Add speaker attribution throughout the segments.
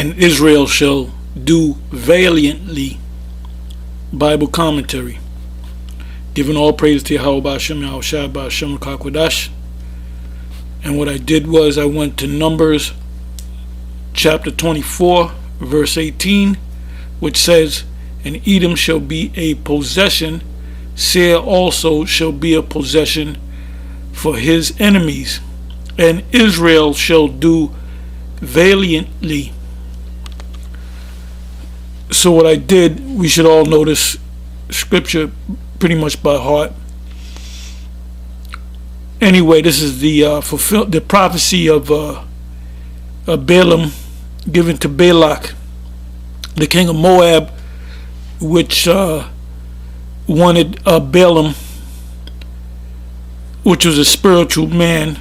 Speaker 1: and Israel shall do valiantly. Bible commentary. Giving all praise to Yahweh B'Hashem, Yahushua B'Hashem Kakwadash. And what I did was I went to Numbers chapter 24, verse 18, which says, and Edom shall be a possession, Seir also shall be a possession for his enemies, and Israel shall do valiantly. So what I did, we should all know this scripture pretty much by heart. Anyway, this is the prophecy of Balaam given to Balak, the king of Moab, which wanted Balaam, which was a spiritual man,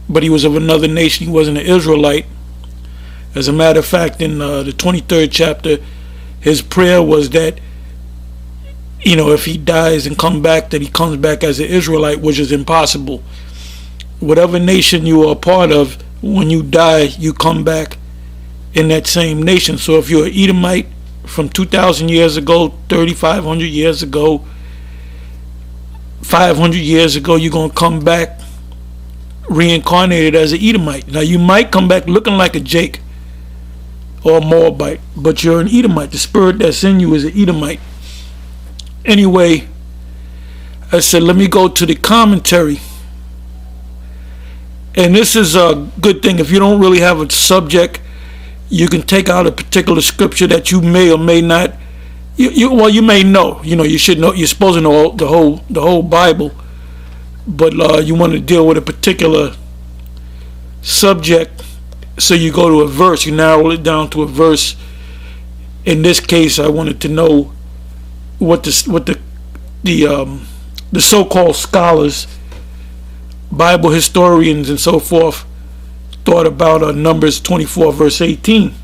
Speaker 1: but he was of another nation. He wasn't an Israelite. As a matter of fact, in the 23rd chapter, his prayer was that, if he dies and come back, that he comes back as an Israelite, which is impossible. Whatever nation you are a part of, when you die, you come back in that same nation. So if you're an Edomite from 2,000 years ago, 3,500 years ago, 500 years ago, you're going to come back reincarnated as an Edomite. Now, you might come back looking like a Jake or a Moabite, but you're an Edomite. The spirit that's in you is an Edomite. Anyway, I said, let me go to the commentary. And this is a good thing. If you don't really have a subject, you can take out a particular scripture that you may or may not. You may know. You should know. You're supposed to know the whole Bible, but you want to deal with a particular subject. So you go to a verse. You narrow it down to a verse. In this case, I wanted to know what the so-called scholars, Bible historians, and so forth thought about Numbers 24, verse 18.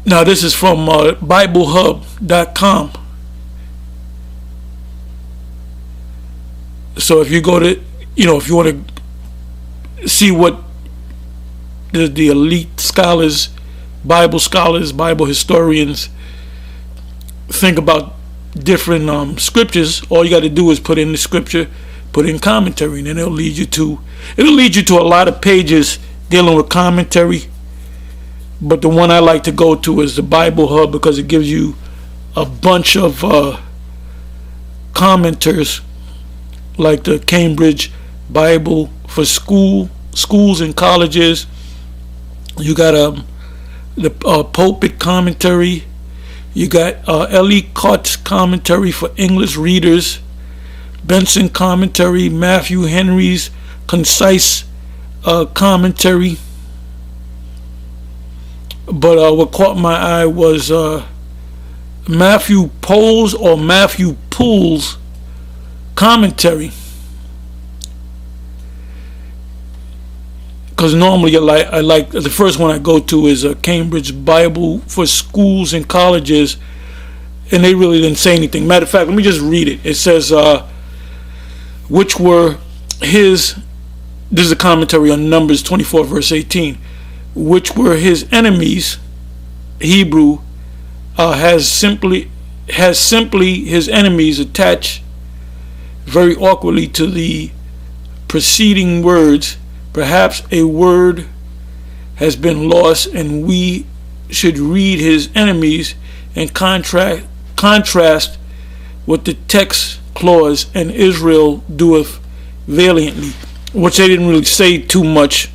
Speaker 1: Now, this is from BibleHub.com. So if you go to, if you want to see what the elite scholars, Bible historians think about different scriptures, all you got to do is put in the scripture, put in commentary, and then it'll lead you to a lot of pages dealing with commentary. But the one I like to go to is the Bible Hub, because it gives you a bunch of commenters, like the Cambridge Bible for schools and colleges. You got the pulpit commentary. You got Ellicott's commentary for English readers, Benson commentary, Matthew Henry's concise commentary. But what caught my eye was Matthew Poole's commentary. Because normally I like the first one I go to is a Cambridge Bible for schools and colleges, and they really didn't say anything. Matter of fact, let me just read it. It says, which were his, this is a commentary on Numbers 24, verse 18, which were his enemies, Hebrew, has simply his enemies attached very awkwardly to the preceding words. Perhaps a word has been lost, and we should read his enemies and contrast with the text clause, and Israel doeth valiantly, which they didn't really say too much.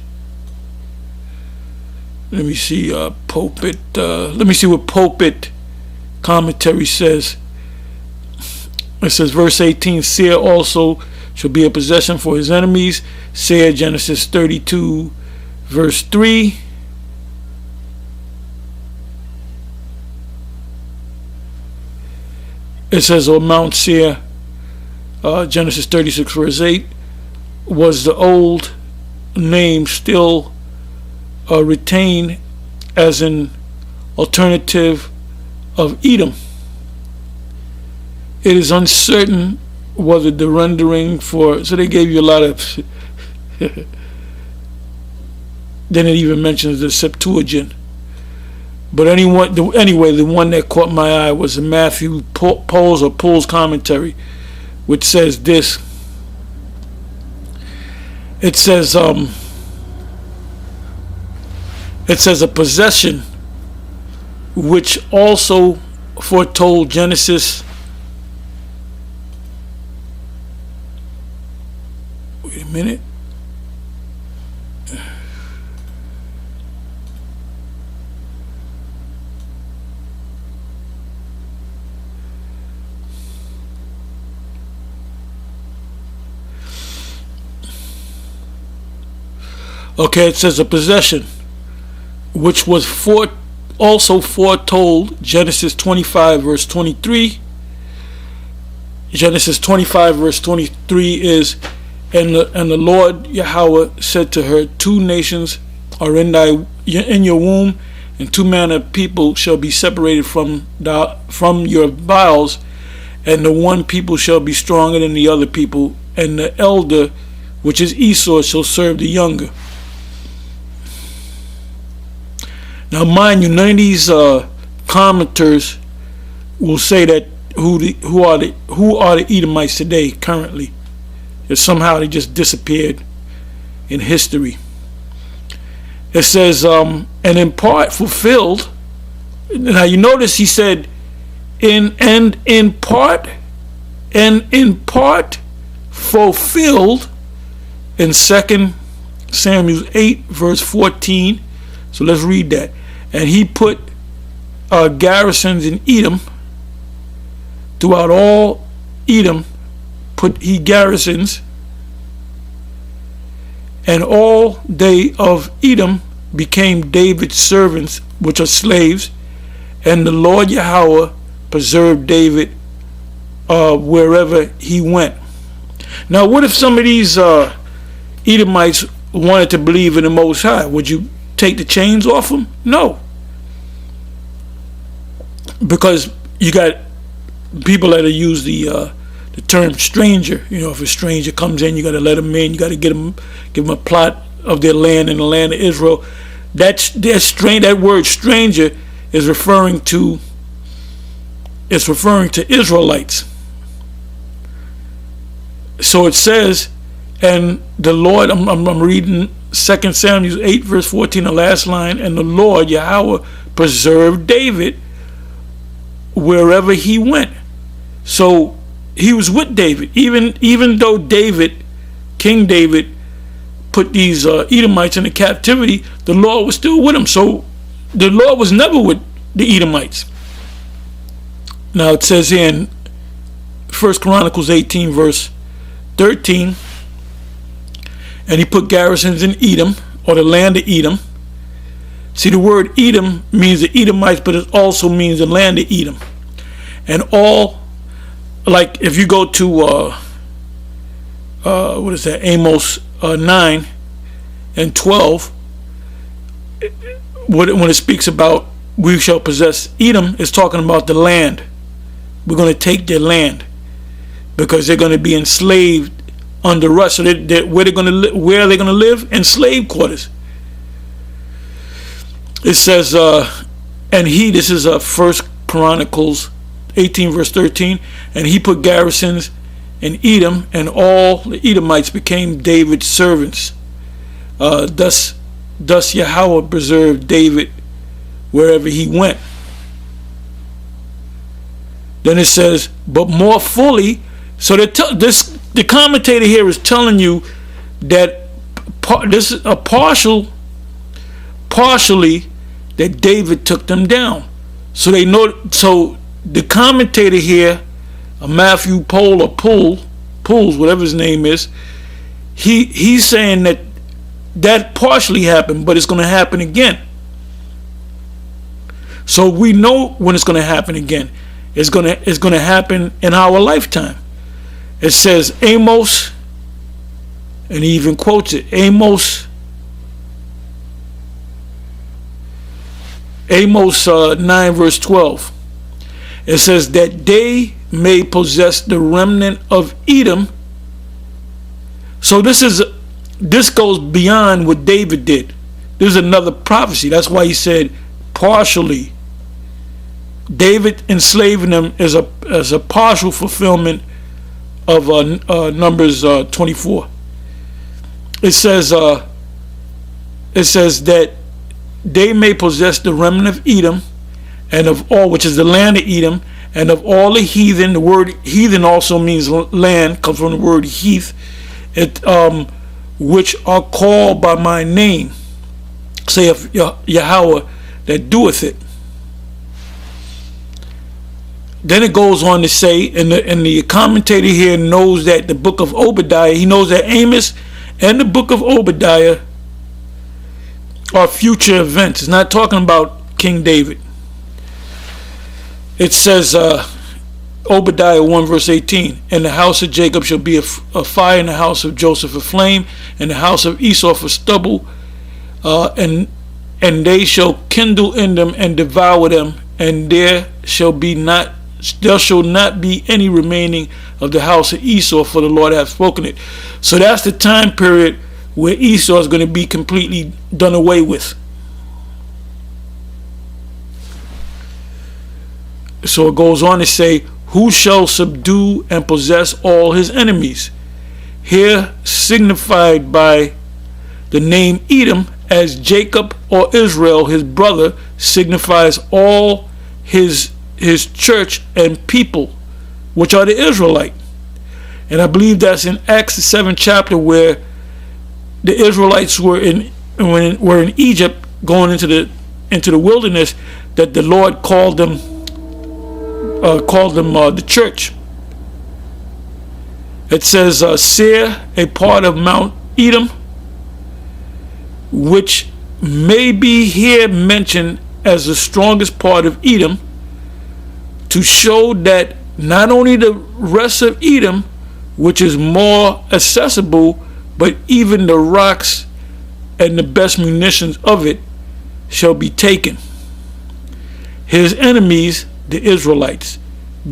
Speaker 1: Let me see pulpit. Let me see what pulpit commentary says. It says, verse 18, Seir also shall be a possession for his enemies. Seir, Genesis 32, verse 3. It says, or Mount Seir, Genesis 36, verse 8, was the old name still retained as an alternative of Edom. It is uncertain whether the rendering for, so they gave you a lot of then it even mentions the Septuagint. But anyway, the one that caught my eye was the Matthew Pohl's commentary, which says this. It says a possession which also foretold Genesis. Wait a minute. Okay, it says a possession which was also foretold, Genesis 25 verse 23. Genesis 25 verse 23 is, and the Lord Yahweh said to her, 2 nations are in your womb, and 2 manner of people shall be separated from your bowels, and the one people shall be stronger than the other people, and the elder, which is Esau, shall serve the younger. Now, mind you, none of these commenters will say that who are the Edomites today currently. That somehow they just disappeared in history. It says, and in part fulfilled. Now you notice he said, in part fulfilled in 2 Samuel 8 verse 14. So let's read that. And he put garrisons in Edom. Throughout all Edom put he garrisons, and all they of Edom became David's servants, which are slaves, and the Lord Yahweh preserved David wherever he went. Now, what if some of these Edomites wanted to believe in the Most High? Would you take the chains off them? No. Because you got people that use the term stranger. You know, if a stranger comes in, you got to let him in. You got to give them a plot of their land in the land of Israel. That word stranger is referring to Israelites. So it says, and the Lord, I'm reading 2 Samuel 8 verse 14, the last line, and the Lord Yahweh preserved David wherever he went. So he was with David, even though King David put these Edomites into captivity, the Lord was still with him. So the Lord was never with the Edomites. Now it says here in 1 Chronicles 18 verse 13, and he put garrisons in Edom, or the land of Edom. See, the word Edom means the Edomites, but it also means the land of Edom. And all, like if you go to what is that, Amos 9 and 12, when it speaks about we shall possess Edom, it's talking about the land. We're going to take their land because they're going to be enslaved under us. So where are they going to live? In slave quarters. It says, and this is 1 Chronicles 18 verse 13, and he put garrisons in Edom, and all the Edomites became David's servants. Thus Yahweh preserved David wherever he went. Then it says, but more fully. So the commentator here is telling you that this is a partially that David took them down. So they know. So the commentator here, Matthew Pools, whatever his name is, he's saying that partially happened, but it's going to happen again. So we know when it's going to happen again. It's going to happen in our lifetime. It says Amos, and he even quotes it, Amos 9 verse 12. It says that they may possess the remnant of Edom. So this goes beyond what David did. This is another prophecy. That's why he said partially. David enslaving them is a partial fulfillment of Numbers 24. It says that they may possess the remnant of Edom, and of all, which is the land of Edom, and of all the heathen. The word heathen also means land, comes from the word heath. Which are called by my name, saith Yahweh, that doeth it. Then it goes on to say, and the commentator here knows that the book of Obadiah, he knows that Amos and the book of Obadiah are future events. It's not talking about King David. It says, Obadiah 1 verse 18, and the house of Jacob shall be a fire, and the house of Joseph a flame, and the house of Esau for stubble, and they shall kindle in them and devour them, and there shall not be any remaining of the house of Esau, for the Lord hath spoken it. So that's the time period where Esau is going to be completely done away with. So it goes on to say, who shall subdue and possess all his enemies? Here signified by the name Edom, as Jacob or Israel, his brother, signifies all his church and people, which are the Israelite. And I believe that's in Acts the 7th chapter, where the Israelites were in Egypt, going into the wilderness, that the Lord called them the church. It says Seir, a part of Mount Edom, which may be here mentioned as the strongest part of Edom, to show that not only the rest of Edom, which is more accessible, but even the rocks and the best munitions of it shall be taken. His enemies, the Israelites,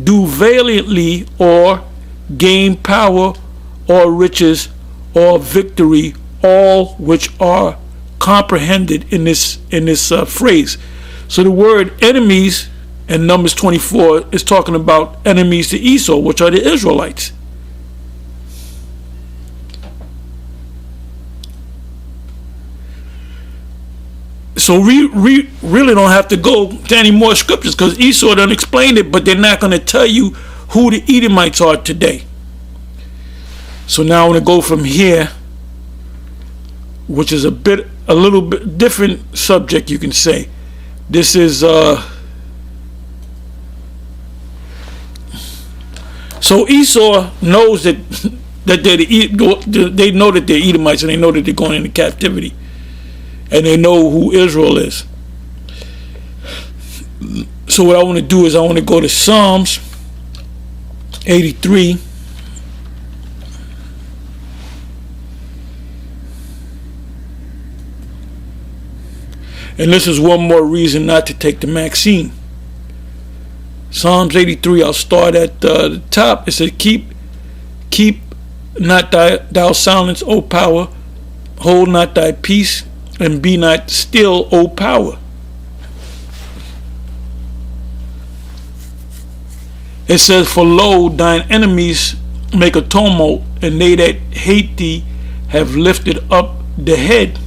Speaker 1: do valiantly or gain power or riches or victory, all which are comprehended in this phrase. So the word enemies in Numbers 24 is talking about enemies to Esau, which are the Israelites. So we really don't have to go to any more scriptures, because Esau done explained it, but they're not going to tell you who the Edomites are today. So now I want to go from here, which is a little bit different subject, you can say. This is so Esau knows that they know that they're Edomites, and they know that they're going into captivity, and they know who Israel is. So what I want to do is I want to go to Psalms 83. And this is one more reason not to take the Maxine. Psalms 83, I'll start at the top. It says, Keep not thou silence, O power. Hold not thy peace, and be not still, O power. It says, for lo, thine enemies make a tumult, and they that hate thee have lifted up the head.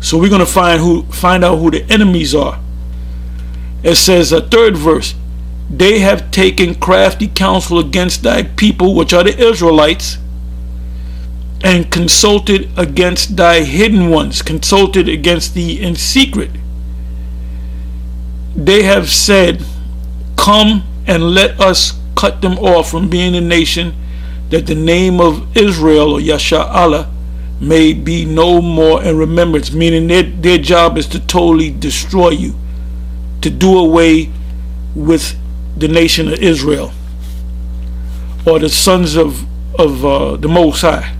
Speaker 1: So we're going to find out who the enemies are. It says, a third verse, they have taken crafty counsel against thy people, which are the Israelites, and consulted against thy hidden ones, consulted against thee in secret. They have said, come and let us cut them off from being a nation, that the name of Israel, or Yasha'Allah, may be no more in remembrance. Meaning their job is to totally destroy you, to do away with the nation of Israel, or the sons of the Most High.